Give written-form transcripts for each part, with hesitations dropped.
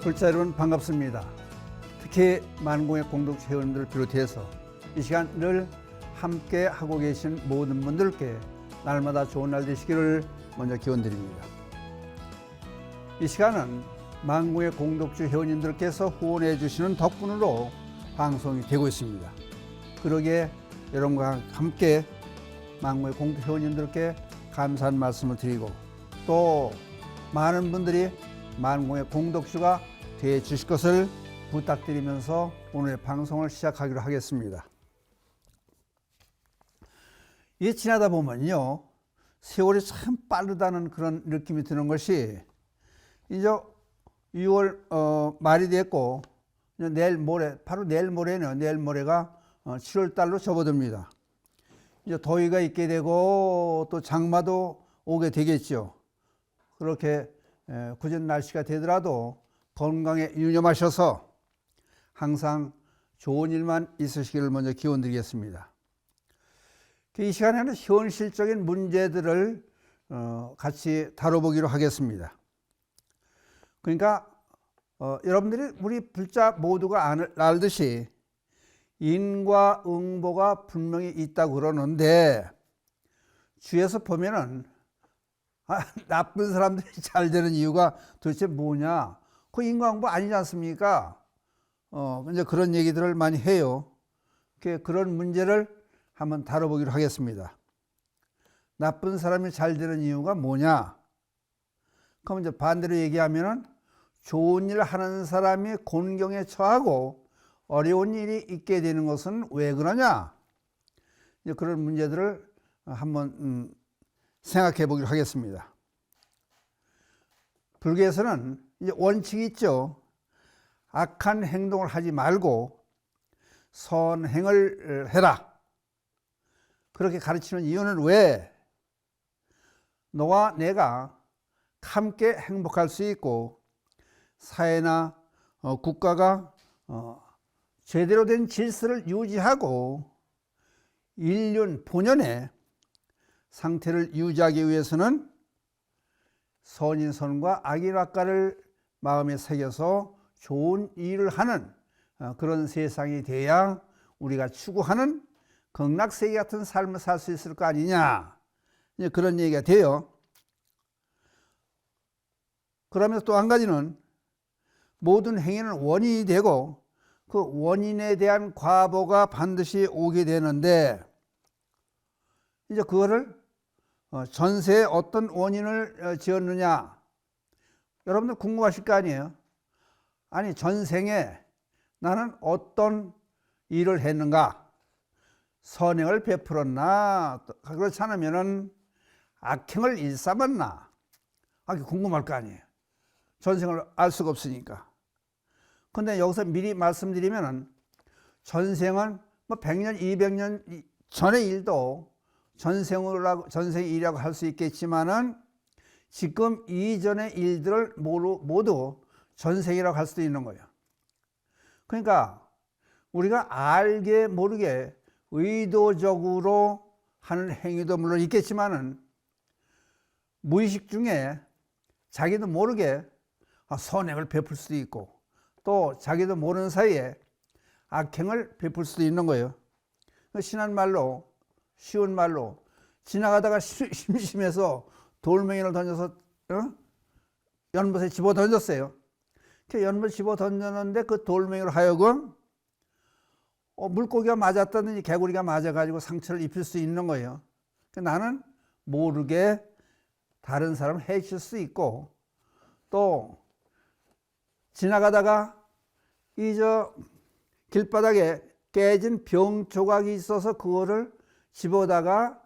불자 여러분 반갑습니다. 특히 만공의 공동체 회원들을 비롯해서 이 시간 늘 함께 하고 계신 모든 분들께 날마다 좋은 날 되시기를 먼저 기원드립니다. 이 시간은 만공의 공동체 회원님들께서 후원해 주시는 덕분으로 방송이 되고 있습니다. 그러기에 여러분과 함께 만공의 공동체 회원님들께 감사한 말씀을 드리고 또 많은 분들이 만공의 공덕주가 되어 주실 것을 부탁드리면서 오늘의 방송을 시작하기로 하겠습니다. 이게 지나다 보면요, 세월이 참 빠르다는 그런 느낌이 드는 것이 이제 6월 말이 됐고 내일 모레, 바로 내일 모레네요. 내일 모레가 7월 달로 접어듭니다. 이제 더위가 있게 되고 또 장마도 오게 되겠죠. 그렇게 굳은 날씨가 되더라도 건강에 유념하셔서 항상 좋은 일만 있으시기를 먼저 기원드리겠습니다. 이 시간에는 현실적인 문제들을 같이 다뤄보기로 하겠습니다. 그러니까 여러분들이 우리 불자 모두가 알듯이 인과응보가 분명히 있다고 그러는데 주에서 보면은 나쁜 사람들이 잘 되는 이유가 도대체 뭐냐? 그 인과응보 아니지 않습니까? 이제 그런 얘기들을 많이 해요. 그런 문제를 한번 다뤄보기로 하겠습니다. 나쁜 사람이 잘 되는 이유가 뭐냐? 그럼 이제 반대로 얘기하면은 좋은 일을 하는 사람이 곤경에 처하고 어려운 일이 있게 되는 것은 왜 그러냐? 이제 그런 문제들을 한번 생각해 보기로 하겠습니다. 불교에서는 이제 원칙이 있죠. 악한 행동을 하지 말고 선행을 해라. 그렇게 가르치는 이유는 왜? 너와 내가 함께 행복할 수 있고 사회나 국가가 제대로 된 질서를 유지하고 인륜 본연의 상태를 유지하기 위해서는 선인선과 악인악과를 마음에 새겨서 좋은 일을 하는 그런 세상이 돼야 우리가 추구하는 극락세계 같은 삶을 살 수 있을 거 아니냐, 그런 얘기가 돼요. 그러면서 또 한 가지는 모든 행위는 원인이 되고 그 원인에 대한 과보가 반드시 오게 되는데 이제 그거를 전세에 어떤 원인을 지었느냐, 여러분들 궁금하실 거 아니에요. 아니 전생에 나는 어떤 일을 했는가, 선행을 베풀었나, 그렇지 않으면 악행을 일삼았나, 궁금할 거 아니에요. 전생을 알 수가 없으니까. 근데 여기서 미리 말씀드리면 전생은 뭐 100년, 200년 전의 일도 전생의 일이라고 할 수 있겠지만은 지금 이전의 일들을 모두 전생이라고 할 수도 있는 거예요. 그러니까 우리가 알게 모르게 의도적으로 하는 행위도 물론 있겠지만은 무의식 중에 자기도 모르게 선행을 베풀 수도 있고 또 자기도 모르는 사이에 악행을 베풀 수도 있는 거예요. 신한 말로, 쉬운 말로, 지나가다가 심심해서 돌멩이를 던져서 연못에 집어 던졌어요. 연못에 집어 던졌는데 그 돌멩이로 하여금 물고기가 맞았다든지 개구리가 맞아가지고 상처를 입힐 수 있는 거예요. 나는 모르게 다른 사람을 해칠 수 있고 또 지나가다가 길바닥에 깨진 병 조각이 있어서 그거를 집어다가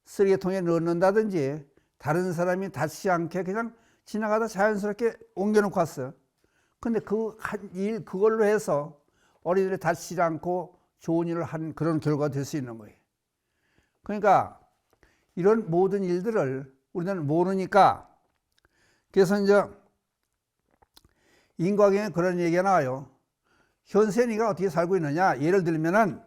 쓰레기통에 넣는다든지 다른 사람이 다치지 않게 그냥 지나가다 자연스럽게 옮겨놓고 왔어요. 근데 그걸로 해서 어린이들이 다치지 않고 좋은 일을 한 그런 결과가 될 수 있는 거예요. 그러니까 이런 모든 일들을 우리는 모르니까, 그래서 이제 인과경에 그런 얘기가 나와요. 현세 네가 어떻게 살고 있느냐, 예를 들면은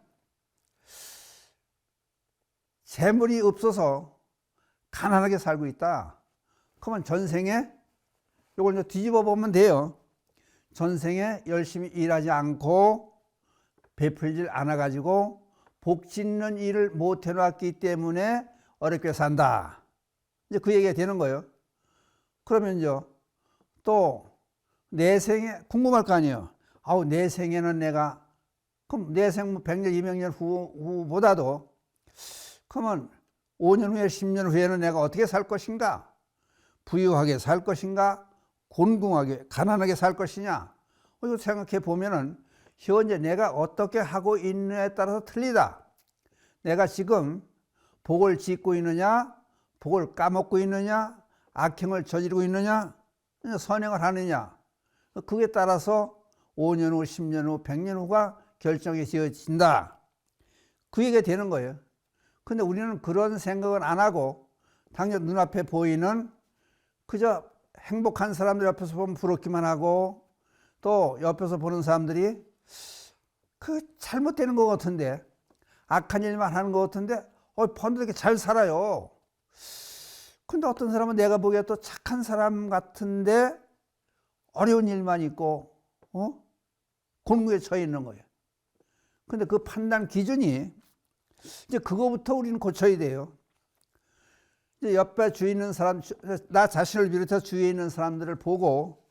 재물이 없어서 가난하게 살고 있다. 그러면 전생에 이걸 뒤집어 보면 돼요. 전생에 열심히 일하지 않고 베풀질 않아 가지고 복 짓는 일을 못 해놨기 때문에 어렵게 산다. 이제 그 얘기가 되는 거예요. 그러면요, 또 내 생에 궁금할 거 아니에요. 아우, 내 생에는 내가, 그럼 내 생 100년, 200년 후보다도, 그러면 5년 후에, 10년 후에는 내가 어떻게 살 것인가? 부유하게 살 것인가? 곤궁하게, 가난하게 살 것이냐? 이거 생각해 보면은, 현재 내가 어떻게 하고 있느냐에 따라서 틀리다. 내가 지금 복을 짓고 있느냐, 복을 까먹고 있느냐, 악행을 저지르고 있느냐, 선행을 하느냐. 그에 따라서 5년 후, 10년 후, 100년 후가 결정이 지어진다. 그 얘기가 되는 거예요. 근데 우리는 그런 생각은 안 하고 당연 눈앞에 보이는 그저 행복한 사람들 옆에서 보면 부럽기만 하고 또 옆에서 보는 사람들이 그 잘못되는 것 같은데 악한 일만 하는 것 같은데 펀드 이렇게 잘 살아요. 근데 어떤 사람은 내가 보기에 또 착한 사람 같은데 어려운 일만 있고 곤궁에 처해 있는 거예요. 근데 그 판단 기준이 이제 그거부터 우리는 고쳐야 돼요. 이제 옆에 주위에 있는 사람, 나 자신을 비롯해서 주위에 있는 사람들을 보고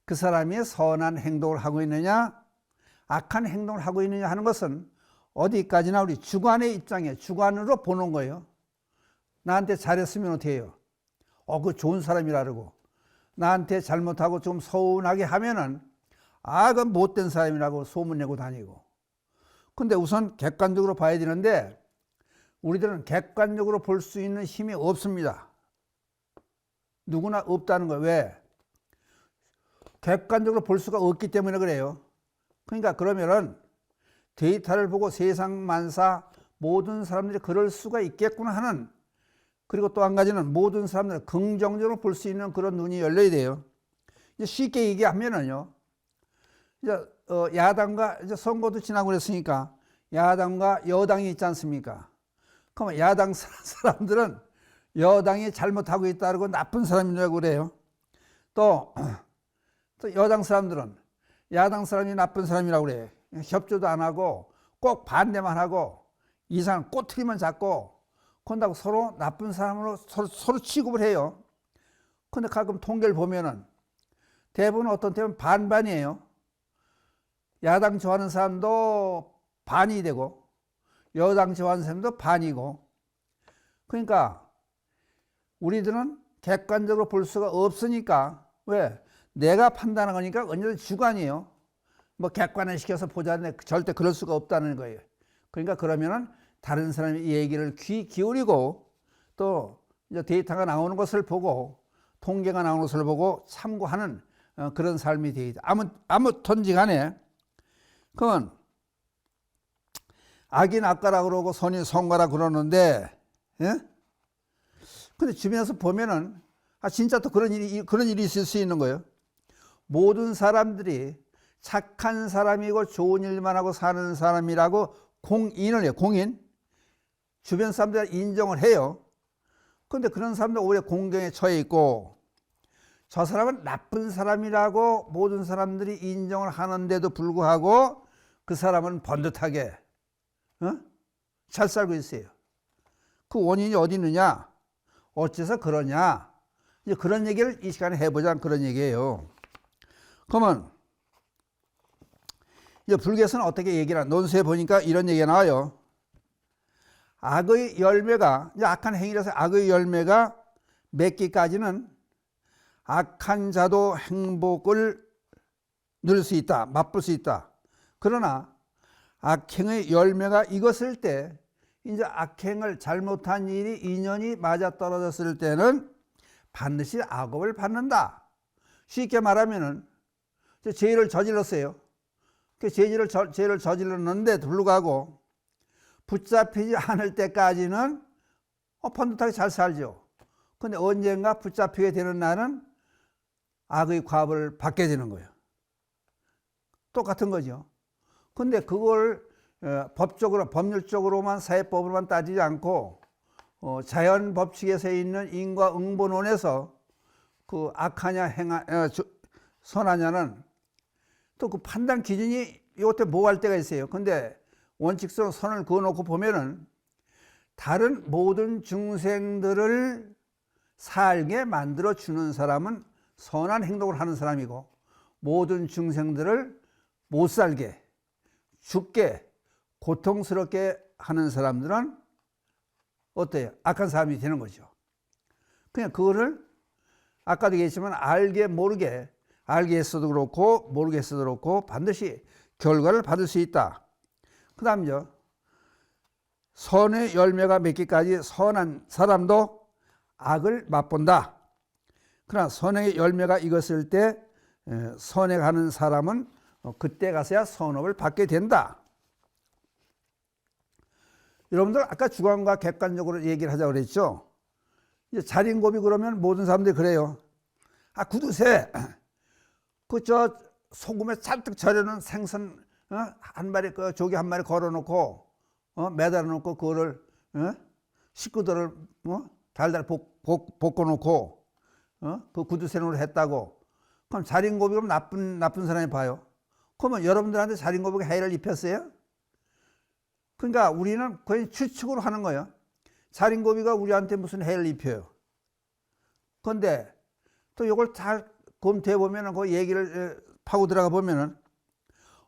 그 사람이 선한 행동을 하고 있느냐, 악한 행동을 하고 있느냐 하는 것은 어디까지나 우리 주관의 입장에 주관으로 보는 거예요. 나한테 잘했으면 어떻게 해요? 그 좋은 사람이라 그러고 나한테 잘못하고 좀 서운하게 하면은 그건 못된 사람이라고 소문내고 다니고. 근데 우선 객관적으로 봐야 되는데 우리들은 객관적으로 볼 수 있는 힘이 없습니다. 누구나 없다는 거예요. 왜? 객관적으로 볼 수가 없기 때문에 그래요. 그러니까 그러면은 데이터를 보고 세상 만사 모든 사람들이 그럴 수가 있겠구나 하는, 그리고 또 한 가지는 모든 사람들을 긍정적으로 볼 수 있는 그런 눈이 열려야 돼요. 이제 쉽게 얘기하면은요, 이제 야당과 이제 선거도 지나고 그랬으니까 야당과 여당이 있지 않습니까? 그러면 야당 사람들은 여당이 잘못하고 있다고 나쁜 사람이라고 그래요. 또 여당 사람들은 야당 사람이 나쁜 사람이라고 그래요. 협조도 안 하고 꼭 반대만 하고 이상한 꼬투리만 잡고 그런다고 서로 나쁜 사람으로 서로 취급을 해요. 근데 가끔 통계를 보면은 대부분 어떤 때는 반반이에요. 야당 좋아하는 사람도 반이 되고 여당 좋아하는 사람도 반이고. 그러니까 우리들은 객관적으로 볼 수가 없으니까, 왜? 내가 판단한 거니까 언제든 주관이에요. 뭐 객관을 시켜서 보자는데 절대 그럴 수가 없다는 거예요. 그러니까 그러면은 다른 사람의 얘기를 귀 기울이고 또 이제 데이터가 나오는 것을 보고 통계가 나오는 것을 보고 참고하는 그런 삶이 되어야 돼. 아무튼지 간에 그건 악이 낫가라 그러고 선이 선가라 그러는데, 예? 근데 주변에서 보면은 진짜 또 그런 일이 있을 수 있는 거예요. 모든 사람들이 착한 사람이고 좋은 일만 하고 사는 사람이라고 공인을 해요. 공인. 주변 사람들이 인정을 해요. 그런데 그런 사람들 오히려 공경에 처해 있고, 저 사람은 나쁜 사람이라고 모든 사람들이 인정을 하는데도 불구하고 그 사람은 번듯하게 잘 살고 있어요. 그 원인이 어디 있느냐? 어째서 그러냐? 이제 그런 얘기를 이 시간에 해보자, 그런 얘기예요. 그러면 이제 불교에서는 어떻게 얘기를 하나? 논수에 보니까 이런 얘기가 나와요. 악의 열매가, 이제 악한 행위라서 악의 열매가 맺기까지는 악한 자도 행복을 누릴 수 있다, 맛볼 수 있다. 그러나 악행의 열매가 익었을 때, 이제 악행을 잘못한 일이 인연이 맞아떨어졌을 때는 반드시 악업을 받는다. 쉽게 말하면은 죄를 저질렀어요. 그 죄를 저질렀는데 불구하고 붙잡히지 않을 때까지는 번듯하게 잘 살죠. 근데 언젠가 붙잡히게 되는 날은 악의 과업을 받게 되는 거예요. 똑같은 거죠. 근데 그걸 법적으로, 법률적으로만, 사회법으로만 따지지 않고 자연 법칙에서 있는 인과응보론에서 그 악하냐 선하냐는 또 그 판단 기준이 이것때 모호할 때가 있어요. 근데 원칙적으로 선을 그어놓고 보면은 다른 모든 중생들을 살게 만들어 주는 사람은 선한 행동을 하는 사람이고, 모든 중생들을 못 살게, 죽게, 고통스럽게 하는 사람들은 어때요? 악한 사람이 되는 거죠. 그냥 그거를 아까도 얘기했지만 알게 모르게, 알게 했어도 그렇고 모르게 했어도 그렇고 반드시 결과를 받을 수 있다. 그 다음요, 선의 열매가 맺기까지 선한 사람도 악을 맛본다. 그러나 선의 열매가 익었을 때 선에 가는 사람은 그때 가서야 선업을 받게 된다. 여러분들 아까 주관과 객관적으로 얘기를 하자고 그랬죠. 이제 자린고비 그러면 모든 사람들이 그래요. 아, 구두쇠 그 소금에 잔뜩 절여놓은 생선 한 마리, 조개 한 마리 걸어놓고 매달아놓고 그거를 식구들을 달달 볶아놓고 그 구두쇠로 했다고. 그럼 자린고비 그럼 나쁜 사람이 봐요. 그러면 여러분들한테 자린고비가 해를 입혔어요? 그러니까 우리는 거의 추측으로 하는 거예요. 자린고비가 우리한테 무슨 해를 입혀요. 그런데 또 이걸 잘 검토해 보면은 그 얘기를 파고 들어가 보면은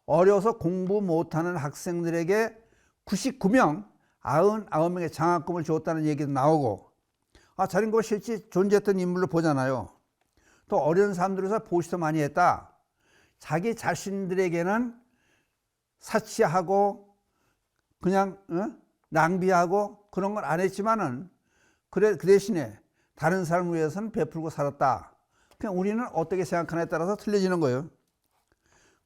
어려서 공부 못하는 학생들에게 99명, 99명의 장학금을 줬다는 얘기도 나오고, 아, 자린고비 실제 존재했던 인물로 보잖아요. 또 어려운 사람들에서 보시도 많이 했다. 자기 자신들에게는 사치하고 그냥 낭비하고 그런 걸 안 했지만은 그 대신에 다른 사람을 위해서는 베풀고 살았다. 그냥 우리는 어떻게 생각하냐에 따라서 틀려지는 거예요.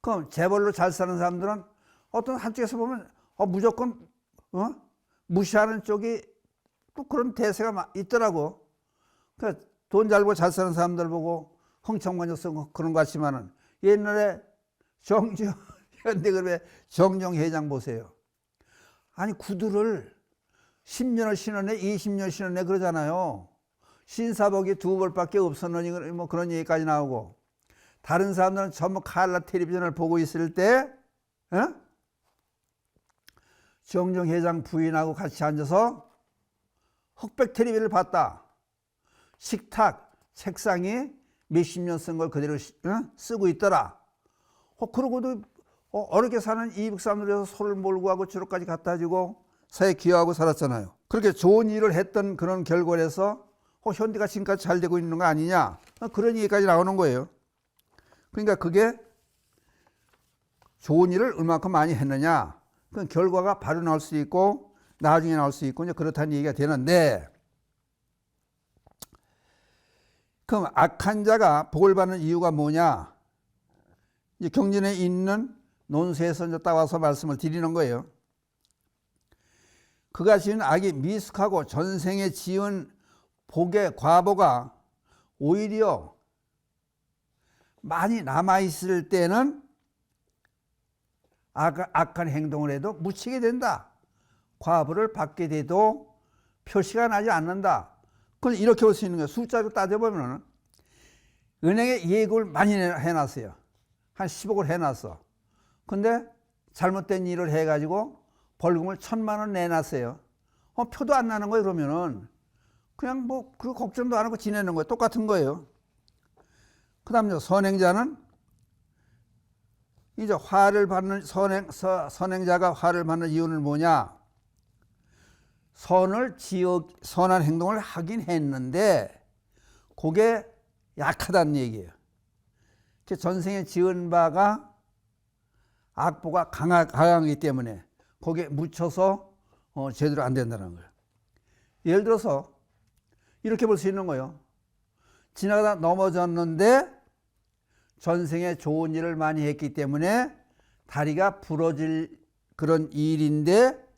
그럼 재벌로 잘 사는 사람들은 어떤 한쪽에서 보면 무조건 무시하는 쪽이 또 그런 대세가 있더라고. 그러니까 돈 잘 벌고 잘 사는 사람들 보고 흥청만졌어 그런 것 같지만은 옛날에 현대그룹의 정정 회장 보세요. 아니 구두를 10년을 신었네, 20년 신었네 그러잖아요. 신사복이 2벌밖에 없었느니 뭐 그런 얘기까지 나오고, 다른 사람들은 전부 칼라 텔레비전을 보고 있을 때 정정 회장 부인하고 같이 앉아서 흑백 텔레비전을 봤다. 식탁, 책상이 몇십 년 쓴 걸 그대로 쓰고 있더라. 그러고도 어렵게 사는 이북 사람들에서 소를 몰고 하고 주로까지 갖다 주고 사회 기여하고 살았잖아요. 그렇게 좋은 일을 했던 그런 결과에서 현대가 지금까지 잘 되고 있는 거 아니냐, 그런 얘기까지 나오는 거예요. 그러니까 그게 좋은 일을 얼마큼 많이 했느냐, 그 결과가 바로 나올 수 있고 나중에 나올 수 있고 이제 그렇다는 얘기가 되는데, 그럼 악한 자가 복을 받는 이유가 뭐냐? 이제 경전에 있는 논수에서 이제 따와서 말씀을 드리는 거예요. 그가 지은 악이 미숙하고 전생에 지은 복의 과보가 오히려 많이 남아있을 때는 악한 행동을 해도 묻히게 된다. 과보를 받게 돼도 표시가 나지 않는다. 그건 이렇게 볼 수 있는 거예요. 숫자로 따져보면 은행에 예금을 많이 해놨어요. 한 10억을 해놨어. 근데 잘못된 일을 해가지고 벌금을 1,000만 원 내놨어요. 표도 안 나는 거예요. 그러면은 그냥 뭐 그 걱정도 안 하고 지내는 거예요. 똑같은 거예요. 그 다음에 선행자는 이제 화를 받는 선행자가 화를 받는 이유는 뭐냐? 선한 행동을 하긴 했는데 그게 약하다는 얘기예요. 전생에 지은 바가 악보가 강하기 때문에 거기에 묻혀서 제대로 안 된다는 거예요. 예를 들어서 이렇게 볼 수 있는 거예요. 지나가다 넘어졌는데 전생에 좋은 일을 많이 했기 때문에 다리가 부러질 그런 일인데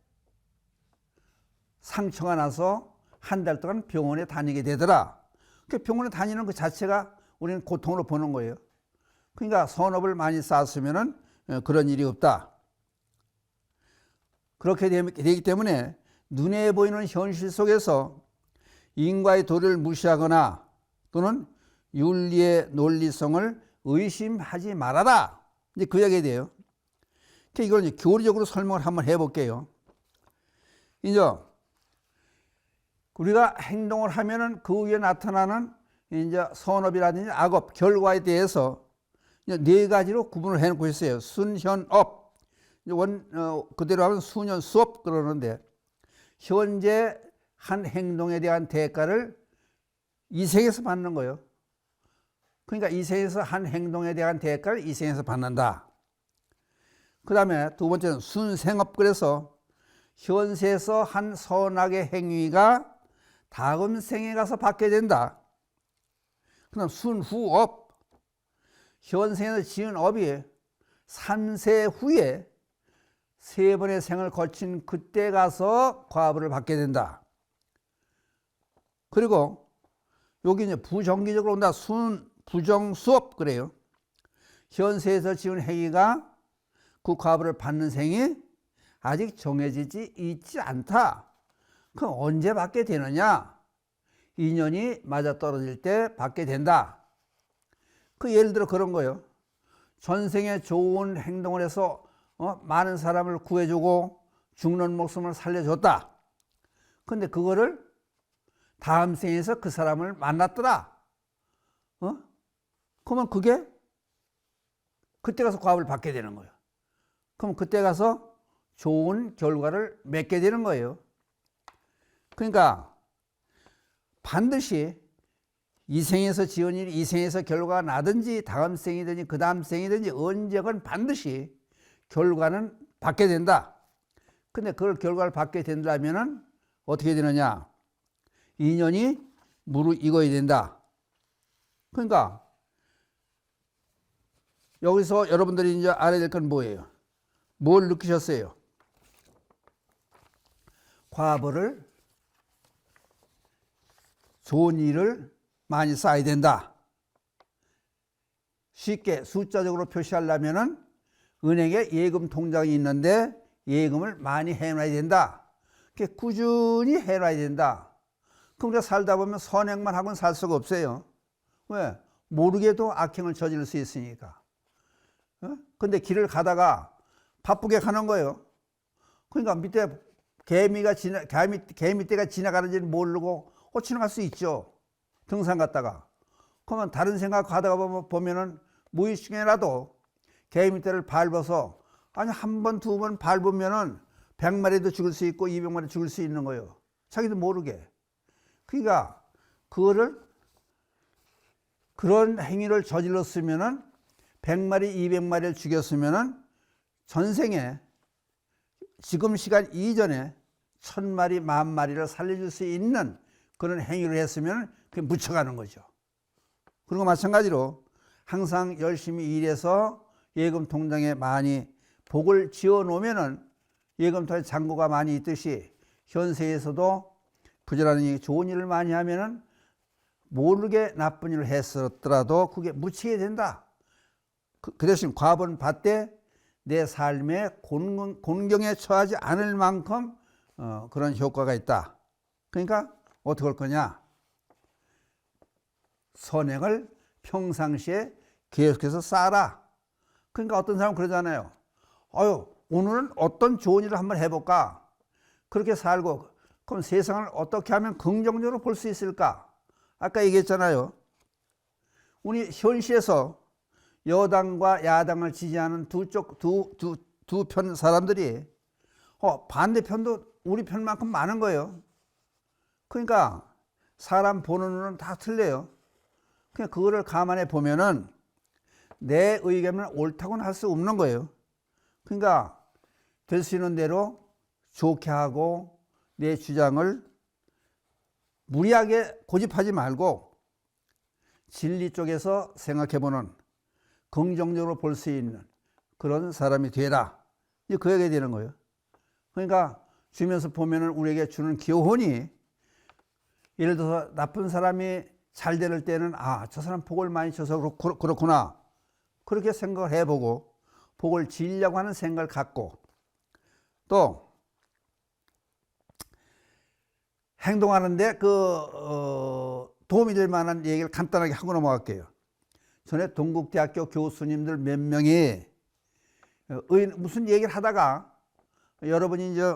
상처가 나서 한 달 동안 병원에 다니게 되더라. 그 병원에 다니는 그 자체가 우리는 고통으로 보는 거예요. 그러니까 선업을 많이 쌓았으면은 그런 일이 없다. 그렇게 되기 때문에 눈에 보이는 현실 속에서 인과의 도리를 무시하거나 또는 윤리의 논리성을 의심하지 말아라. 이제 그 얘기에 대해요. 이걸 이제 교리적으로 설명을 한번 해볼게요. 이제 우리가 행동을 하면은 그 위에 나타나는 이제 선업이라든지 악업, 결과에 대해서 이제 네 가지로 구분을 해놓고 있어요. 순현업, 그대로 하면 순현수업 그러는데, 현재 한 행동에 대한 대가를 이 생에서 받는 거예요. 그러니까 이 생에서 한 행동에 대한 대가를 이 생에서 받는다. 그 다음에 두 번째는 순생업, 그래서 현세에서 한 선악의 행위가 다음 생에 가서 받게 된다. 그 다음 순후업, 현생에서 지은 업이 3세 후에 3번의 생을 거친 그때 가서 과보를 받게 된다. 그리고 여기 이제 부정기적으로 온다. 부정수업 그래요. 현세에서 지은 행위가 그 과보를 받는 생이 아직 정해지지 있지 않다. 그럼 언제 받게 되느냐? 인연이 맞아떨어질 때 받게 된다. 그 예를 들어 그런 거예요. 전생에 좋은 행동을 해서 많은 사람을 구해주고 죽는 목숨을 살려줬다. 근데 그거를 다음 생에서 그 사람을 만났더라. 그러면 그게 그때 가서 과업을 받게 되는 거예요. 그럼 그때 가서 좋은 결과를 맺게 되는 거예요. 그러니까 반드시 이 생에서 지은 일이 이 생에서 결과가 나든지 다음 생이든지 그 다음 생이든지 언제건 반드시 결과는 받게 된다. 근데 그걸 결과를 받게 된다면은 어떻게 되느냐? 인연이 무르익어야 된다. 그러니까 여기서 여러분들이 이제 알아야 될 건 뭐예요? 뭘 느끼셨어요? 과보를 좋은 일을 많이 쌓아야 된다. 쉽게 숫자적으로 표시하려면은 은행에 예금 통장이 있는데 예금을 많이 해놔야 된다. 꾸준히 해놔야 된다. 그럼 우리가 살다 보면 선행만 하고는 살 수가 없어요. 왜? 모르게도 악행을 저지를 수 있으니까. 근데 길을 가다가 바쁘게 가는 거예요. 그러니까 밑에 개미떼가 지나가는지는 모르고 지나갈 수 있죠. 등산 갔다가. 그러면 다른 생각 가다가 보면은 무의식에라도 개미떼를 밟아서 한 번, 두 번 밟으면은 100마리도 죽을 수 있고 200마리 죽을 수 있는 거예요. 자기도 모르게. 그러니까 그런 행위를 저질렀으면은 100마리, 200마리를 죽였으면은 전생에 지금 시간 이전에 1000마리, 10,000마리를 살려줄 수 있는 그런 행위를 했으면 그게 묻혀가는 거죠. 그리고 마찬가지로 항상 열심히 일해서 예금 통장에 많이 복을 지어 놓으면은 예금 통장에 잔고가 많이 있듯이 현세에서도 부지런히 좋은 일을 많이 하면은 모르게 나쁜 일을 했었더라도 그게 묻히게 된다. 그 대신 과보는 받되 내 삶에 곤경에 처하지 않을 만큼 그런 효과가 있다. 그러니까 어떻게 할 거냐? 선행을 평상시에 계속해서 쌓아라. 그러니까 어떤 사람은 그러잖아요. 오늘은 어떤 좋은 일을 한번 해볼까? 그렇게 살고 그럼 세상을 어떻게 하면 긍정적으로 볼 수 있을까? 아까 얘기했잖아요. 우리 현시에서 여당과 야당을 지지하는 두 편 사람들이 반대편도 우리 편만큼 많은 거예요. 그러니까 사람 보는 눈은 다 틀려요. 그냥 그거를 감안해 보면은 내 의견은 옳다고는 할 수 없는 거예요. 그러니까 될 수 있는 대로 좋게 하고 내 주장을 무리하게 고집하지 말고 진리 쪽에서 생각해보는 긍정적으로 볼 수 있는 그런 사람이 되라. 이제 그 얘기가 되는 거예요. 그러니까 주면서 보면은 우리에게 주는 교훈이 예를 들어서 나쁜 사람이 잘 될 때는 저 사람 복을 많이 줘서 그렇구나. 그렇게 생각을 해보고 복을 지으려고 하는 생각을 갖고 또 행동하는데 도움이 될 만한 얘기를 간단하게 하고 넘어갈게요. 전에 동국대학교 교수님들 몇 명이 무슨 얘기를 하다가 여러분이 이제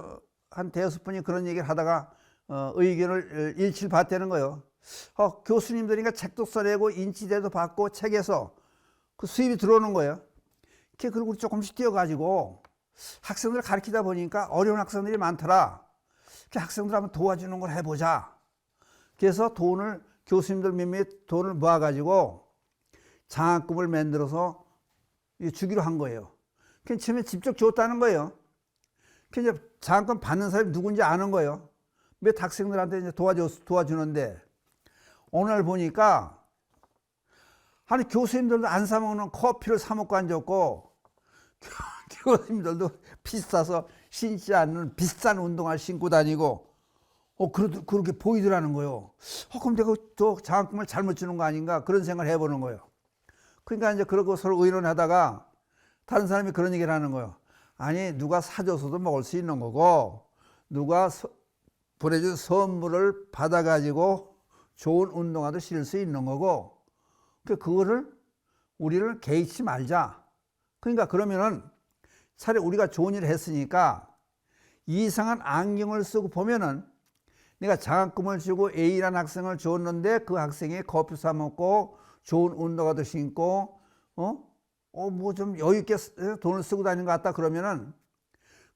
한 대여섯 분이 그런 얘기를 하다가 의견을 일치를 봤다는 거예요. 교수님들이니까 책도 써내고 인치대도 받고 책에서 그 수입이 들어오는 거예요. 그리고 조금씩 뛰어가지고 학생들 가르치다 보니까 어려운 학생들이 많더라. 학생들 한번 도와주는 걸 해보자. 그래서 교수님들 몇몇 돈을 모아가지고 장학금을 만들어서 주기로 한 거예요. 처음에 직접 줬다는 거예요. 이제 장학금 받는 사람이 누군지 아는 거예요. 몇 학생들한테 이제 도와주는데 어느 날 보니까 아니 교수님들도 안 사 먹는 커피를 사 먹고 앉았고 교수님들도 비싸서 신지 않는 비싼 운동화를 신고 다니고 그렇게 보이더라는 거예요. 그럼 내가 저 장학금을 잘못 주는 거 아닌가 그런 생각을 해보는 거예요. 그러니까 이제 그러고 서로 의논하다가 다른 사람이 그런 얘기를 하는 거예요. 아니 누가 사줘서도 먹을 수 있는 거고 누가 보내준 선물을 받아가지고 좋은 운동화도 신을 수 있는 거고 그거를 우리를 개의치 말자. 그러니까 그러면은 차라리 우리가 좋은 일을 했으니까 이상한 안경을 쓰고 보면은 내가 장학금을 주고 A라는 학생을 줬는데 그 학생이 커피 사 먹고 좋은 운동화도 신고 뭐 좀 여유 있게 돈을 쓰고 다니는 것 같다 그러면은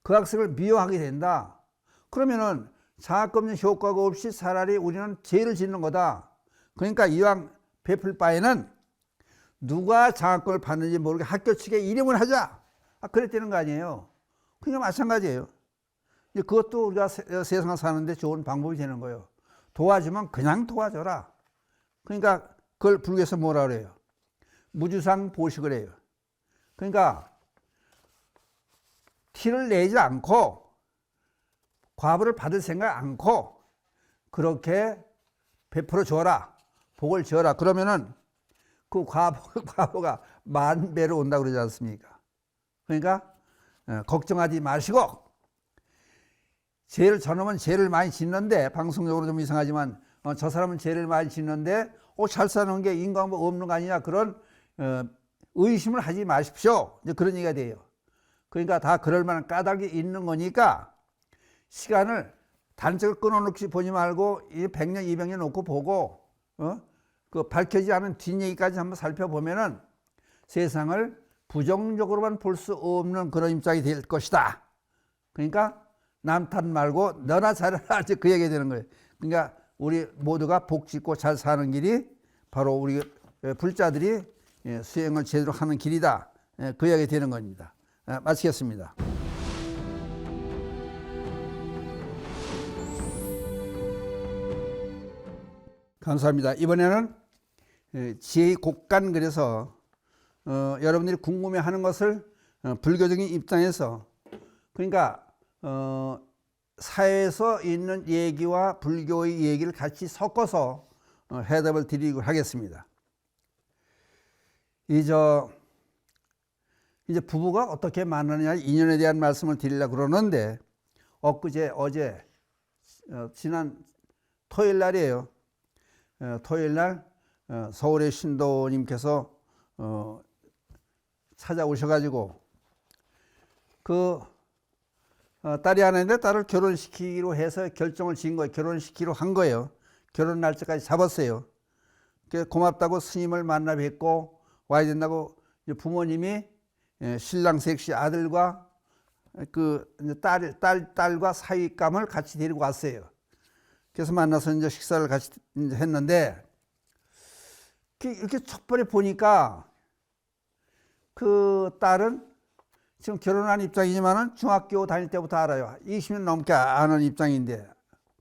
그 학생을 미워하게 된다. 그러면은 장학금 효과가 없이 차라리 우리는 죄를 짓는 거다. 그러니까 이왕 베풀 바에는 누가 장학금을 받는지 모르게 학교 측에 이름을 하자. 그랬다는 거 아니에요. 그러니까 마찬가지예요. 그것도 우리가 세상 사는데 좋은 방법이 되는 거예요. 도와주면 그냥 도와줘라. 그러니까 그걸 불교에서 뭐라 그래요? 무주상 보식을 해요. 그러니까 티를 내지 않고 과부를 받을 생각 않고 그렇게 베풀어 줘라. 복을 지어라. 그러면은 그 과보가 만 배로 온다고 그러지 않습니까? 그러니까 걱정하지 마시고 저놈은 죄를 많이 짓는데 방송적으로 좀 이상하지만 저 사람은 죄를 많이 짓는데 잘 사는 게 인간복 없는 거 아니냐 그런 의심을 하지 마십시오. 이제 그런 얘기가 돼요. 그러니까 다 그럴 만한 까닭이 있는 거니까 시간을 단적으로 끊어놓지 보지 말고 100년, 200년 놓고 보고 그 밝혀지지 않은 뒷얘기까지 한번 살펴보면은 세상을 부정적으로만 볼 수 없는 그런 입장이 될 것이다. 그러니까 남 탓 말고 너나 잘해라. 그 얘기가 되는 거예요. 그러니까 우리 모두가 복 짓고 잘 사는 길이 바로 우리 불자들이 수행을 제대로 하는 길이다. 그 이야기 되는 겁니다. 마치겠습니다. 감사합니다. 이번에는 지혜의 곡간 그래서 여러분들이 궁금해하는 것을 불교적인 입장에서 그러니까 사회에서 있는 얘기와 불교의 얘기를 같이 섞어서 해답을 드리고 하겠습니다. 이제 부부가 어떻게 만나느냐 인연에 대한 말씀을 드리려고 그러는데 어제 지난 토요일 날이에요. 토요일 날 서울의 신도님께서 찾아오셔가지고 딸이 하나 있는데 딸을 결혼시키기로 해서 결정을 지은 거예요. 결혼시키기로 한 거예요. 결혼 날짜까지 잡았어요. 고맙다고 스님을 만나 뵙고 와야 된다고 부모님이 신랑 셋이 아들과 딸과 사윗감을 같이 데리고 왔어요. 그래서 만나서 이제 식사를 같이 했는데 이렇게 첫 번에 보니까 그 딸은 지금 결혼한 입장이지만은 중학교 다닐 때부터 알아요. 20년 넘게 아는 입장인데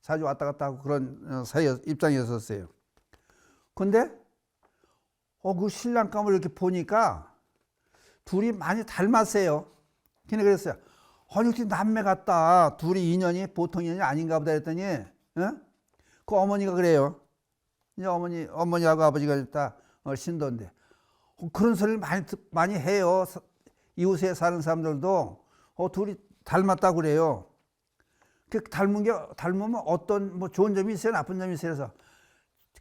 자주 왔다 갔다 하고 그런 입장이었었어요. 근데 그 신랑감을 이렇게 보니까 둘이 많이 닮았어요. 걔네 그랬어요. 어떻게 남매 같다. 둘이 인연이 보통 인연이 아닌가 보다 했더니 그 어머니가 그래요. 이제 어머니하고 아버지가 다 신도인데 그런 소리를 많이 해요. 이웃에 사는 사람들도 둘이 닮았다고 그래요. 닮으면 어떤 뭐 좋은 점이 있어요, 나쁜 점이 있어요. 그래서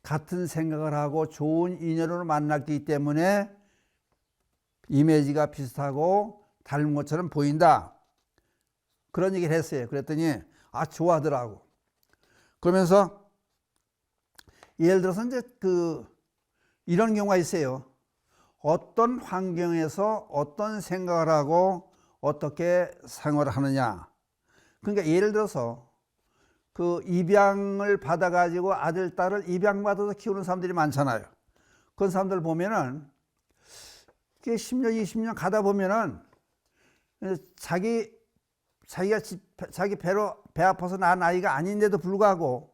같은 생각을 하고 좋은 인연으로 만났기 때문에 이미지가 비슷하고 닮은 것처럼 보인다. 그런 얘기를 했어요. 그랬더니 좋아하더라고. 그러면서 예를 들어서 이제 이런 경우가 있어요. 어떤 환경에서 어떤 생각을 하고 어떻게 생활을 하느냐. 그러니까 예를 들어서 입양을 받아가지고 아들, 딸을 입양받아서 키우는 사람들이 많잖아요. 그런 사람들 보면은 10년, 20년 가다 보면은 자기 배 아파서 낳은 아이가 아닌데도 불구하고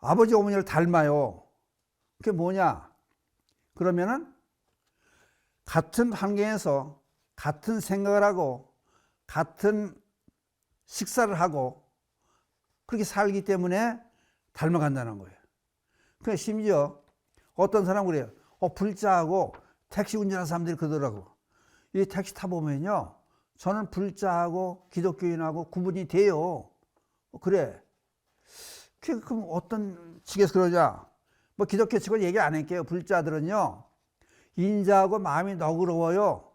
아버지, 어머니를 닮아요. 그게 뭐냐? 그러면은 같은 환경에서 같은 생각을 하고 같은 식사를 하고 그렇게 살기 때문에 닮아간다는 거예요. 그러니까 심지어 어떤 사람은 그래요. 불자하고 택시 운전하는 사람들이 그러더라고. 이 택시 타보면요, 저는 불자하고 기독교인하고 구분이 돼요. 그래. 그럼 어떤 측에서 그러냐? 뭐 기독교 측은 얘기 안 할게요. 불자들은요, 인자하고 마음이 너그러워요.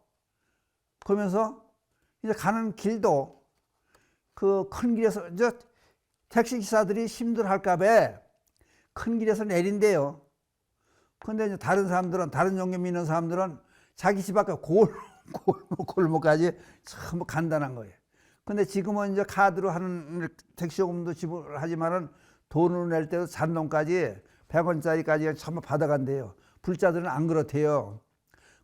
그러면서 이제 가는 길도 큰 길에서 이제 택시 기사들이 힘들할까봐 큰 길에서 내린대요. 근데 이제 다른 사람들은, 다른 종교 믿는 사람들은 자기 집 앞에 골목까지 전부 간단한 거예요. 근데 지금은 이제 카드로 하는 택시 요금도 지불하지만은 돈을 낼 때도 잔돈까지 100원짜리까지 전부 받아간대요. 불자들은 안 그렇대요.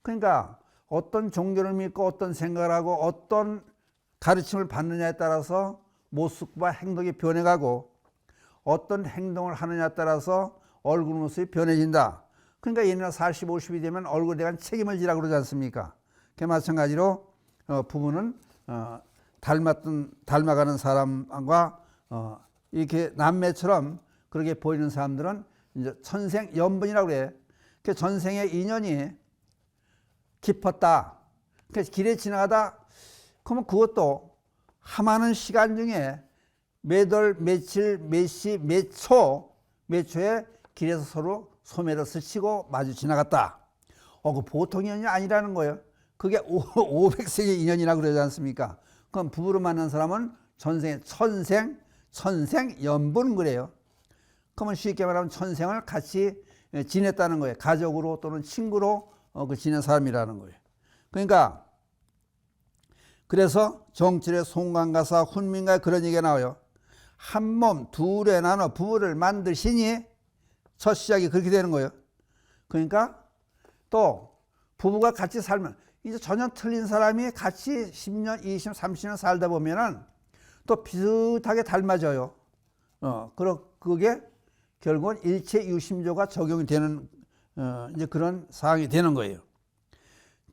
그러니까 어떤 종교를 믿고 어떤 생각을 하고 어떤 가르침을 받느냐에 따라서 모습과 행동이 변해가고 어떤 행동을 하느냐에 따라서 얼굴 모습이 변해진다. 그러니까 옛날 40, 50이 되면 얼굴에 대한 책임을 지라고 그러지 않습니까? 그 마찬가지로 부부는 닮아가는 사람과 이렇게 남매처럼 그렇게 보이는 사람들은 이제 천생연분이라고 그래. 그 전생의 인연이 깊었다. 그래서 길에 지나가다 그러면 그것도 하마는 시간 중에 몇 월, 며칠, 몇 시, 몇 초에 길에서 서로 소매를 스치고 마주 지나갔다. 그 보통 인연이 아니라는 거예요. 그게 500세기 인연이라고 그러지 않습니까? 그럼 부부로 만난 사람은 천생연분 그래요. 그러면 쉽게 말하면 천생을 같이 지냈다는 거예요. 가족으로 또는 친구로 지낸 사람이라는 거예요. 그러니까 그래서 정칠의 송강가사 훈민가에 그런 얘기가 나와요. 한 몸 둘에 나눠 부부를 만드시니 첫 시작이 그렇게 되는 거예요. 그러니까 또 부부가 같이 살면 이제 전혀 틀린 사람이 같이 10년, 20년, 30년 살다 보면은 또 비슷하게 닮아져요. 그게 결국은 일체 유심조가 적용이 되는 이제 그런 상황이 되는 거예요.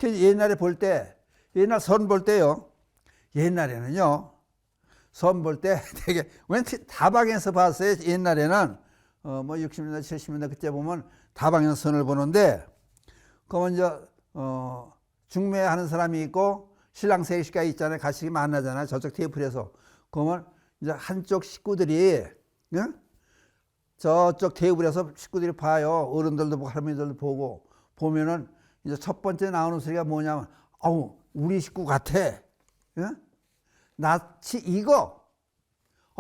옛날에 옛날 선 볼 때요. 옛날에는요. 선 볼 때 되게 왠지 다방에서 봤어요. 옛날에는 뭐 60년대, 70년대 그때 보면 다방에서 선을 보는데 그러면 이제 중매하는 사람이 있고 신랑 셋이가 있잖아요. 같이 만나잖아요. 저쪽 테이블에서. 그러면 이제 한쪽 식구들이 저쪽 테이블에서 식구들이 봐요. 어른들도 보고 할머니들도 보고 보면은 이제 첫 번째 나오는 소리가 뭐냐면 우리 식구 같아. 낯이 익어.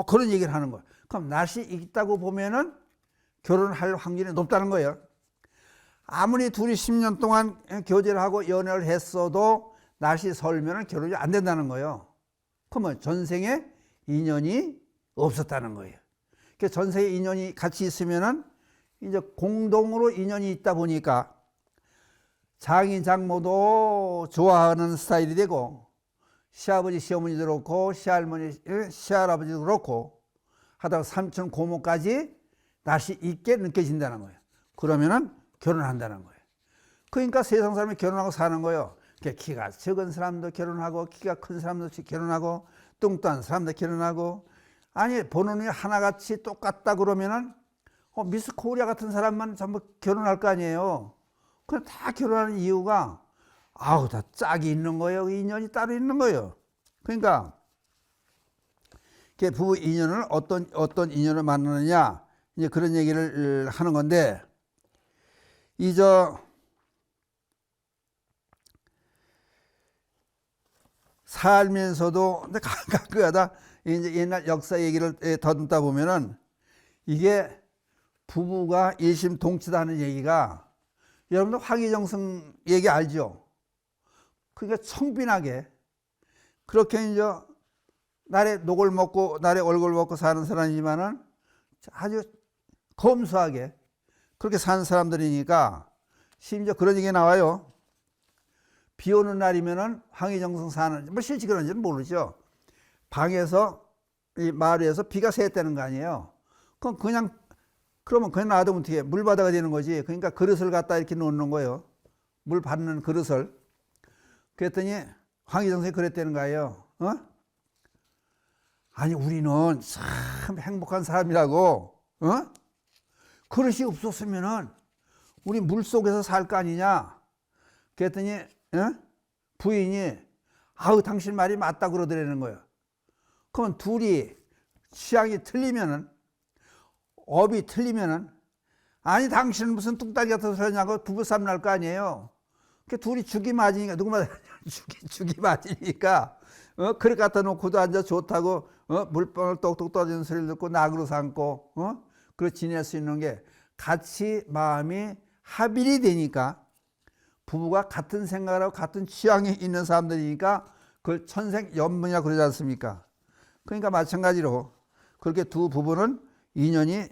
그런 얘기를 하는 거예요. 그럼 낯이 익다고 보면은 결혼할 확률이 높다는 거예요. 아무리 둘이 10년 동안 교제를 하고 연애를 했어도 낯이 설면은 결혼이 안 된다는 거예요. 그러면 전생에 인연이 없었다는 거예요. 전생에 인연이 같이 있으면은 이제 공동으로 인연이 있다 보니까 장인 장모도 좋아하는 스타일이 되고 시아버지 시어머니도 그렇고 시할머니 시할아버지도 그렇고 하다가 삼촌 고모까지 낯이 있게 느껴진다는 거예요. 그러면은 결혼한다는 거예요. 그러니까 세상 사람이 결혼하고 사는 거예요. 키가 적은 사람도 결혼하고 키가 큰 사람도 결혼하고 뚱뚱한 사람도 결혼하고 아니 보는 눈이 하나같이 똑같다 그러면은 미스 코리아 같은 사람만 전부 결혼할 거 아니에요. 그럼 다 결혼하는 이유가 다 짝이 있는 거예요. 인연이 따로 있는 거예요. 그러니까 부부 인연을 어떤 인연을 만나느냐 이제 그런 얘기를 하는 건데 살면서도 근데 가끔가다 이제 옛날 역사 얘기를 더듬다 보면은 이게 부부가 일심동체다는 얘기가 여러분들 황희정성 얘기 알죠? 그러니까 청빈하게 그렇게 이제 날에 녹을 먹고 날에 얼굴 먹고 사는 사람이지만은 아주 검소하게 그렇게 사는 사람들이니까 심지어 그런 얘기 나와요. 비 오는 날이면은 황희정성 사는 뭐 실제 그런지는 모르죠. 방에서 이 마을에서 비가 샜다는 거 아니에요. 그러면 그냥 놔두면 어떻게 물 바다가 되는 거지. 그러니까 그릇을 갖다 이렇게 놓는 거예요. 물 받는 그릇을. 그랬더니 황희정성이 그랬다는 거예요. 아니 우리는 참 행복한 사람이라고. 그릇이 없었으면은 우리 물 속에서 살 거 아니냐. 그랬더니 부인이 아우 당신 말이 맞다 그러더라는 거예요. 그럼 둘이 취향이 틀리면은 업이 틀리면은 아니 당신은 무슨 뚝딱이 같은 소리 하냐고 부부싸움 날 거 아니에요. 그 둘이 죽이 맞으니까 누구마다 죽이 맞으니까 그릇 갖다 놓고도 앉아 좋다고 물방울 똑똑 떨어지는 소리를 듣고 낙으로 삼고 그렇게 지낼 수 있는 게 같이 마음이 합일이 되니까 부부가 같은 생각을 하고 같은 취향이 있는 사람들이니까 그걸 천생연분이라고 그러지 않습니까? 그러니까 마찬가지로 그렇게 두 부부는 인연이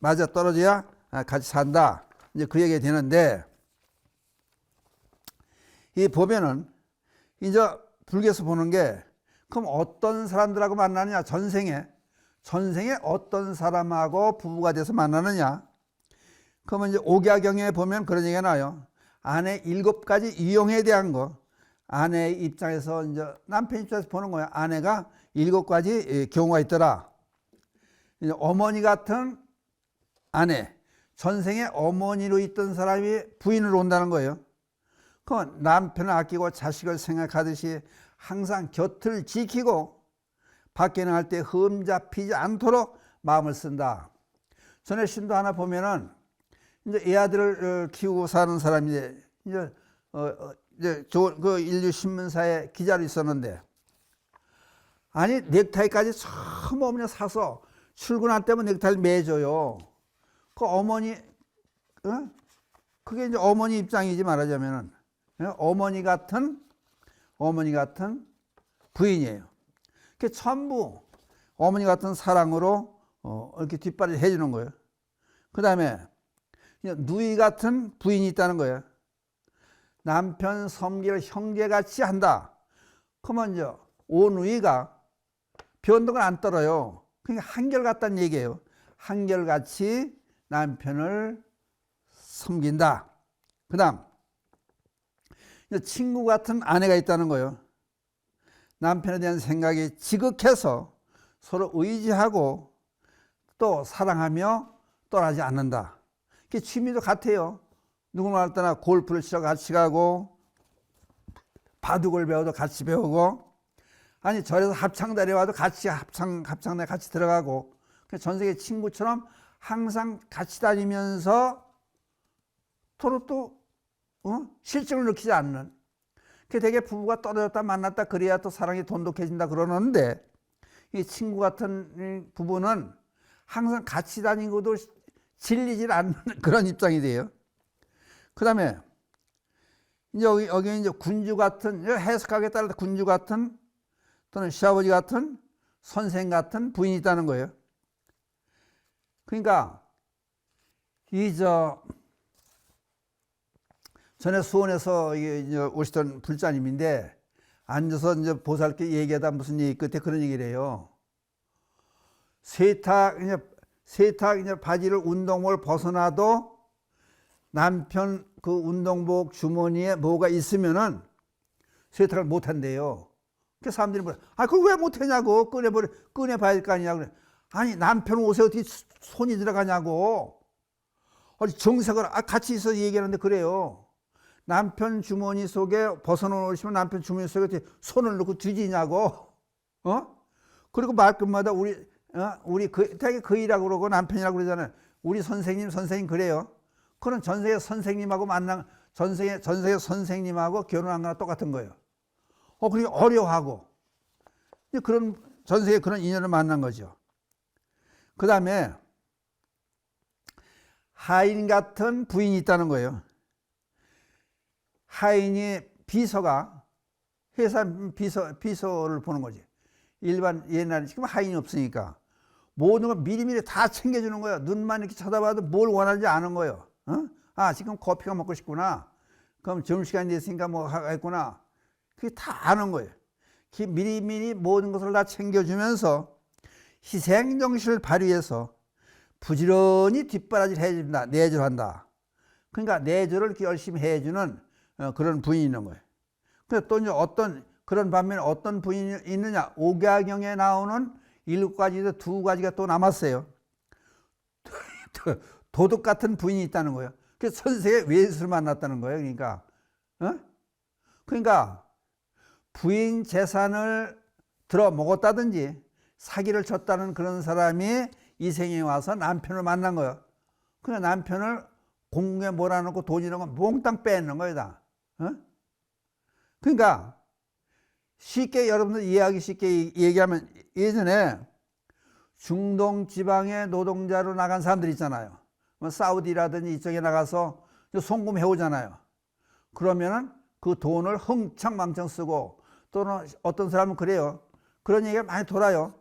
맞아 떨어져야 같이 산다. 이제 그 얘기가 되는데 이 보면은 이제 불교에서 보는 게 그럼 어떤 사람들하고 만나느냐 전생에 어떤 사람하고 부부가 돼서 만나느냐. 그러면 이제 옥야경에 보면 그런 얘기가 나와요. 아내 7가지 유형에 대한 거. 아내의 입장에서 이제 남편 입장에서 보는 거야. 아내가 7가지 경우가 있더라. 이제 어머니 같은 아내, 전생에 어머니로 있던 사람이 부인으로 온다는 거예요. 그건 남편을 아끼고 자식을 생각하듯이 항상 곁을 지키고 밖에 나갈 때 흠잡히지 않도록 마음을 쓴다. 전에 신도 하나 보면은 이제 애 아들을 키우고 사는 사람이 이제 좋은 그 인류 신문사에 기자로 있었는데 아니 넥타이까지 처음 어머니가 사서 출근할 때면 넥타이를 매줘요. 그 어머니 그게 이제 어머니 입장이지 말하자면은 어머니 같은 부인이에요. 그 전부 어머니 같은 사랑으로 이렇게 뒷발을 해주는 거예요. 그 다음에 누이 같은 부인이 있다는 거예요. 남편 섬기를 형제같이 한다. 그러면 이제 오누이가 변덕을 안 떨어요. 그러니까 한결같다는 얘기예요. 한결같이 남편을 섬긴다. 그 다음 친구 같은 아내가 있다는 거예요. 남편에 대한 생각이 지극해서 서로 의지하고 또 사랑하며 떠나지 않는다. 취미도 같아요. 누구나 할 때나 골프를 치러 같이 가고 바둑을 배워도 같이 배우고 아니 절에서 합창단에 와도 같이 합창단에 같이 들어가고 전 세계 친구처럼 항상 같이 다니면서 서로 또 실증을 느끼지 않는 되게 부부가 떨어졌다 만났다 그래야 또 사랑이 돈독해진다 그러는데 이 친구 같은 부부는 항상 같이 다니고도 질리질 않는 그런 입장이 돼요. 그 다음에 이제 여기 이제 군주 같은 해석하기에 따라 군주 같은 또는 시아버지 같은 선생 같은 부인이 있다는 거예요. 그러니까 전에 수원에서 이제 오시던 불자님인데 앉아서 이제 보살께 얘기하다 무슨 얘기 끝에 그런 얘기를 해요. 세탁 이제 바지를 운동복을 벗어나도 남편 그 운동복 주머니에 뭐가 있으면은 세탁을 못 한대요. 그 사람들이 뭐래? 그걸 왜 못 하냐고 꺼내봐야 될 거 아니냐고 그래. 아니 남편 옷에 어떻게 손이 들어가냐고. 아니 정색을 같이 있어서 얘기하는데 그래요. 남편 주머니 속에 벗어놓으시면 남편 주머니 속에 어떻게 손을 넣고 뒤지냐고. 그리고 말끝마다 우리 되게 그이라고 그러고 남편이라고 그러잖아요. 우리 선생님 그래요. 그런 전세계 선생님하고 전세계 선생님하고 결혼한 거랑 똑같은 거예요. 그렇게 어려워하고 그런 전세계 그런 인연을 만난 거죠. 그 다음에 하인 같은 부인이 있다는 거예요. 하인이 비서가 회사 비서를 보는 거지. 일반 옛날에 지금 하인이 없으니까 모든 걸 미리미리 다 챙겨주는 거예요. 눈만 이렇게 쳐다봐도 뭘 원하는지 아는 거예요. 지금 커피가 먹고 싶구나. 그럼 점심시간이 됐으니까 뭐 하겠구나. 그게 다 아는 거예요. 미리미리 모든 것을 다 챙겨주면서 희생정신을 발휘해서 부지런히 뒷바라지를 해준다. 내조한다. 그러니까 내조를 이렇게 열심히 해주는 그런 부인이 있는 거예요. 그래서 또 이제 그런 반면에 어떤 부인이 있느냐. 옥야경에 나오는 7가지에서 2가지가 또 남았어요. 도둑 같은 부인이 있다는 거예요. 그래서 선생의 외수를 만났다는 거예요. 그러니까 부인 재산을 들어 먹었다든지 사기를 쳤다는 그런 사람이 이 생에 와서 남편을 만난 거예요. 그러니까 남편을 공에 몰아넣고 돈 이런 거 몽땅 빼는 거예요, 다. 그러니까 쉽게 여러분들 이해하기 쉽게 얘기하면 예전에 중동 지방의 노동자로 나간 사람들 있잖아요. 뭐 사우디라든지 이쪽에 나가서 송금해 오잖아요. 그러면은 그 돈을 흥청망청 쓰고 또는 어떤 사람은 그래요. 그런 얘기가 많이 돌아요.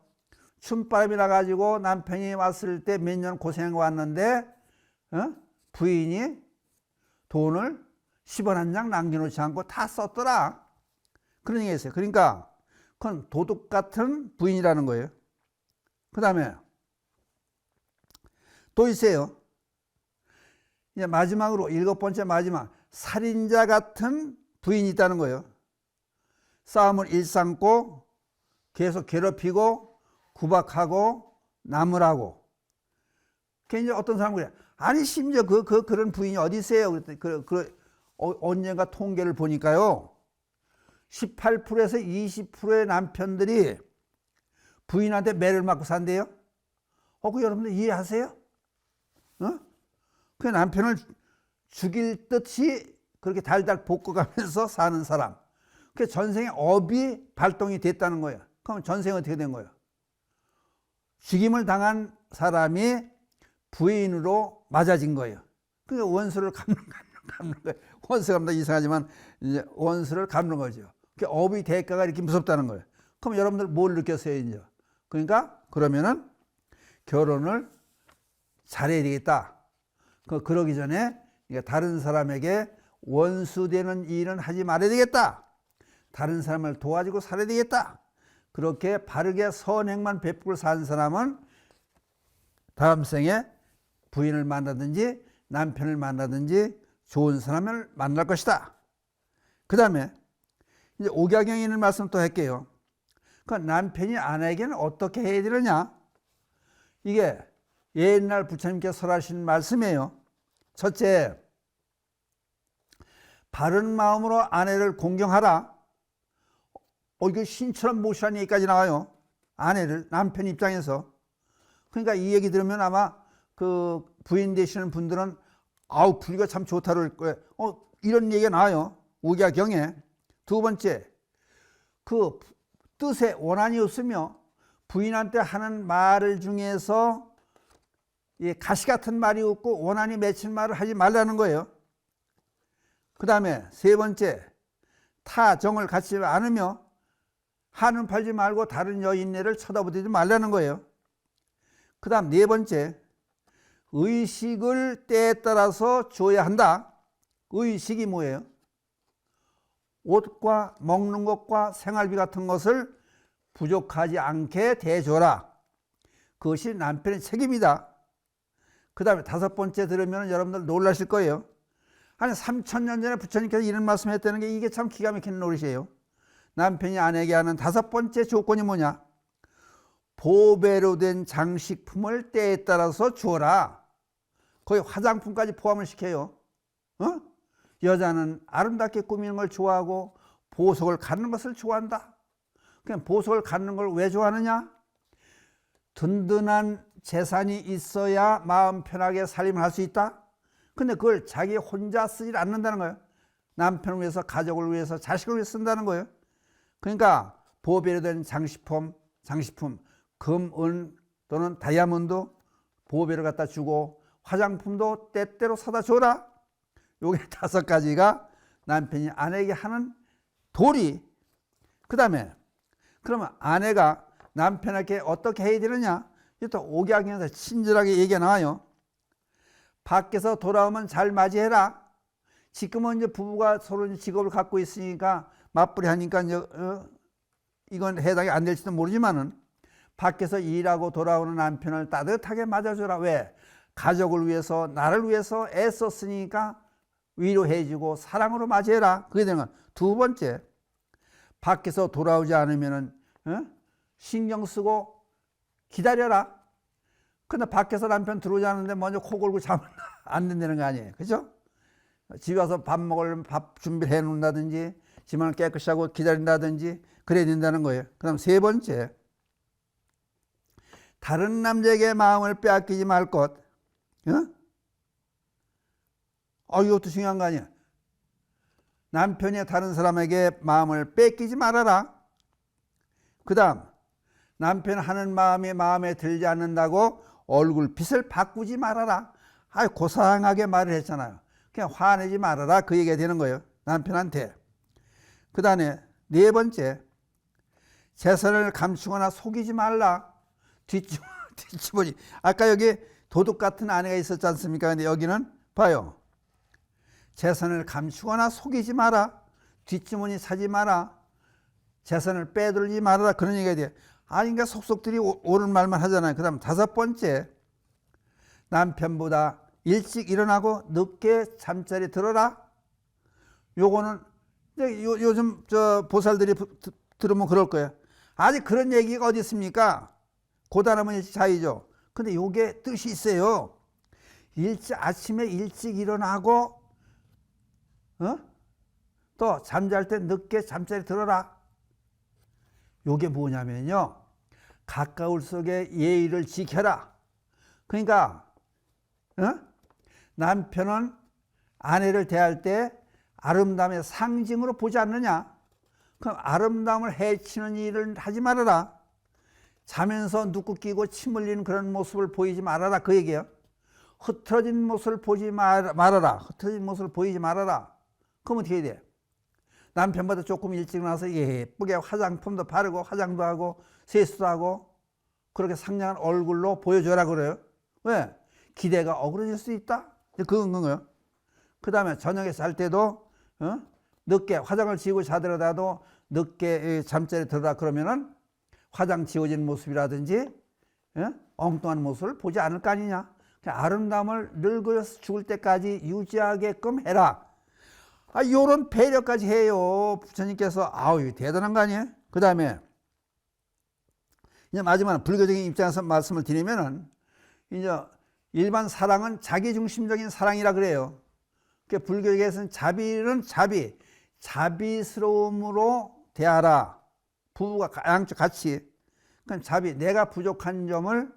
춤바람이 나가지고 남편이 왔을 때 몇 년 고생하고 왔는데 부인이 돈을 10원 한 장 남겨놓지 않고 다 썼더라. 그런 얘기가 있어요. 그러니까 그건 도둑 같은 부인이라는 거예요. 그 다음에 또 있어요. 이제 마지막으로 7번째 마지막 살인자 같은 부인이 있다는 거예요. 싸움을 일삼고 계속 괴롭히고 구박하고 나무라고. 이제 어떤 사람은 그래. 아니 심지어 그런 부인이 어디 있어요? 그랬더니 언젠가 통계를 보니까요. 18%에서 20%의 남편들이 부인한테 매를 맞고 산대요. 그 여러분들 이해하세요? 그 남편을 죽일 듯이 그렇게 달달 볶아가면서 사는 사람. 그 전생에 업이 발동이 됐다는 거예요. 그럼 전생은 어떻게 된 거예요? 죽임을 당한 사람이 부인으로 맞아진 거예요. 그러니까 원수를 갚는 거예요. 원수 갚는다 이상하지만 이제 원수를 갚는 거죠. 그 업의 대가가 이렇게 무섭다는 거예요. 그럼 여러분들 뭘 느꼈어요, 이제? 그러니까 그러면은 결혼을 잘해야 되겠다. 그러기 전에 다른 사람에게 원수되는 일은 하지 말아야 되겠다. 다른 사람을 도와주고 살아야 되겠다. 그렇게 바르게 선행만 베풀고 산 사람은 다음 생에 부인을 만나든지 남편을 만나든지 좋은 사람을 만날 것이다. 그 다음에 이제 옥야경에 있는 말씀 또 할게요. 그 남편이 아내에게는 어떻게 해야 되느냐? 이게 옛날 부처님께서 설하신 말씀이에요. 첫째, 바른 마음으로 아내를 공경하라. 이거 신처럼 모시라는 얘기까지 나와요. 아내를, 남편 입장에서. 그러니까 이 얘기 들으면 아마 그 부인 되시는 분들은 불교가 참 좋다 그럴 거예요. 이런 얘기가 나와요. 옥야경에. 두 번째, 그 뜻에 원한이 없으며 부인한테 하는 말 중에서 가시 같은 말이 없고 원한이 맺힌 말을 하지 말라는 거예요. 그 다음에 세 번째, 타 정을 갖지 않으며 한은 팔지 말고 다른 여인네를 쳐다보지 말라는 거예요. 그 다음 네 번째, 의식을 때에 따라서 줘야 한다. 의식이 뭐예요? 옷과 먹는 것과 생활비 같은 것을 부족하지 않게 대줘라. 그것이 남편의 책임이다. 그 다음에 다섯 번째 들으면 여러분들 놀라실 거예요. 아니 3000년 전에 부처님께서 이런 말씀을 했다는 게 이게 참 기가 막히는 노릇이에요. 남편이 아내에게 하는 다섯 번째 조건이 뭐냐? 보배로 된 장식품을 때에 따라서 주어라. 거의 화장품까지 포함을 시켜요. 여자는 아름답게 꾸미는 걸 좋아하고 보석을 갖는 것을 좋아한다. 그냥 보석을 갖는 걸 왜 좋아하느냐? 든든한 재산이 있어야 마음 편하게 살림을 할 수 있다. 근데 그걸 자기 혼자 쓰지 않는다는 거예요. 남편을 위해서, 가족을 위해서, 자식을 위해서 쓴다는 거예요. 그러니까 보배로 된 장식품, 금, 은 또는 다이아몬드 보배로 갖다 주고 화장품도 때때로 사다 줘라. 요게 5가지가 남편이 아내에게 하는 도리. 그 다음에 그러면 아내가 남편에게 어떻게 해야 되느냐? 또 옥약에서 친절하게 얘기가 나와요. 밖에서 돌아오면 잘 맞이해라. 지금은 이제 부부가 서로 직업을 갖고 있으니까 맞벌이 하니까 이제 이건 해당이 안 될지도 모르지만은 밖에서 일하고 돌아오는 남편을 따뜻하게 맞아줘라. 왜? 가족을 위해서 나를 위해서 애썼으니까 위로해주고 사랑으로 맞이해라. 그게 되는 건. 2번째, 밖에서 돌아오지 않으면은 신경 쓰고 기다려라. 근데 밖에서 남편 들어오지 않는데 먼저 코 골고 자면 안 된다는 거 아니에요. 그죠? 집에 와서 밥 먹으려면 밥 준비를 해 놓는다든지 집안을 깨끗이 하고 기다린다든지 그래야 된다는 거예요. 그 다음 3번째, 다른 남자에게 마음을 빼앗기지 말 것. 이것도 중요한 거 아니야. 남편이 다른 사람에게 마음을 뺏기지 말아라. 그 다음, 남편 하는 마음이 마음에 들지 않는다고 얼굴빛을 바꾸지 말아라. 고상하게 말을 했잖아요. 그냥 화내지 말아라. 그 얘기가 되는 거예요. 남편한테. 그 다음에 4번째, 재산을 감추거나 속이지 말라. 뒷주머니. 아까 여기 도둑 같은 아내가 있었지 않습니까? 근데 여기는 봐요. 재산을 감추거나 속이지 마라. 뒷주머니 사지 마라. 재산을 빼돌리지 말아라. 그런 얘기가 돼. 그러니까 속속들이 옳은 말만 하잖아요. 그 다음 5번째, 남편보다 일찍 일어나고 늦게 잠자리 들어라. 요거는 요즘 보살들이 들으면 그럴 거예요. 아직 그런 얘기가 어디 있습니까? 고단하면 일찍 자이죠. 근데 요게 뜻이 있어요. 아침에 일찍 일어나고 또 잠잘 때 늦게 잠자리 들어라. 요게 뭐냐면요, 가까울수록 예의를 지켜라. 그러니까 남편은 아내를 대할 때 아름다움의 상징으로 보지 않느냐? 그럼 아름다움을 해치는 일을 하지 말아라. 자면서 눕고 끼고 침 흘리는 그런 모습을 보이지 말아라. 그 얘기예요. 흐트러진 모습을 보지 말아라. 흐트러진 모습을 보이지 말아라. 그럼 어떻게 해야 돼? 남편보다 조금 일찍 나서 예쁘게 화장품도 바르고 화장도 하고 세수도 하고 그렇게 상냥한 얼굴로 보여줘라 그래요. 왜? 기대가 어그러질 수 있다. 그건 거예요. 그 다음에 저녁에 잘 때도 늦게 화장을 지우고 자더라도 늦게 잠자리에 들어라. 그러면은 화장 지워진 모습이라든지 엉뚱한 모습을 보지 않을 거 아니냐. 아름다움을 늙어서 죽을 때까지 유지하게끔 해라. 요런 배려까지 해요. 부처님께서. 이거 대단한 거 아니에요? 그 다음에 이제 마지막으로 불교적인 입장에서 말씀을 드리면은 이제 일반 사랑은 자기중심적인 사랑이라 그래요. 그러니까 불교에서는 자비는 자비스러움으로 대하라. 부부가 양쪽 같이. 그럼 자비, 내가 부족한 점을,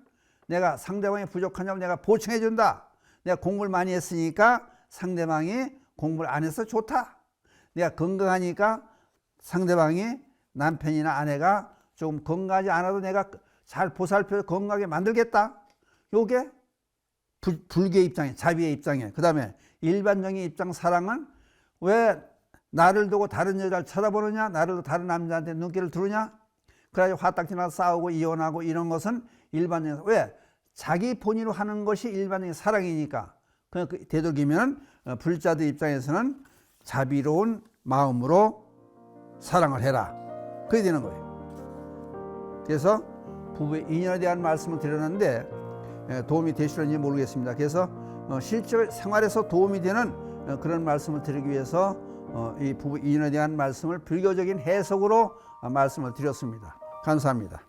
내가 상대방이 부족한 점을 내가 보충해 준다. 내가 공부를 많이 했으니까 상대방이 공부를 안 해서 좋다. 내가 건강하니까 상대방이, 남편이나 아내가 조금 건강하지 않아도 내가 잘 보살펴 건강하게 만들겠다. 요게 불교의 입장이에요. 자비의 입장이에요. 그 다음에 일반적인 입장 사랑은 왜 나를 두고 다른 여자를 쳐다보느냐, 나를 두고 다른 남자한테 눈길을 두느냐, 그래가지고 화딱지 나서 싸우고 이혼하고 이런 것은 일반적인, 왜? 자기 본의로 하는 것이 일반적인 사랑이니까. 되도록이면 불자들 입장에서는 자비로운 마음으로 사랑을 해라. 그게 되는 거예요. 그래서 부부의 인연에 대한 말씀을 드렸는데 도움이 되시는지 모르겠습니다. 그래서 실제 생활에서 도움이 되는 그런 말씀을 드리기 위해서 이 부부 인연에 대한 말씀을 불교적인 해석으로 말씀을 드렸습니다. 감사합니다.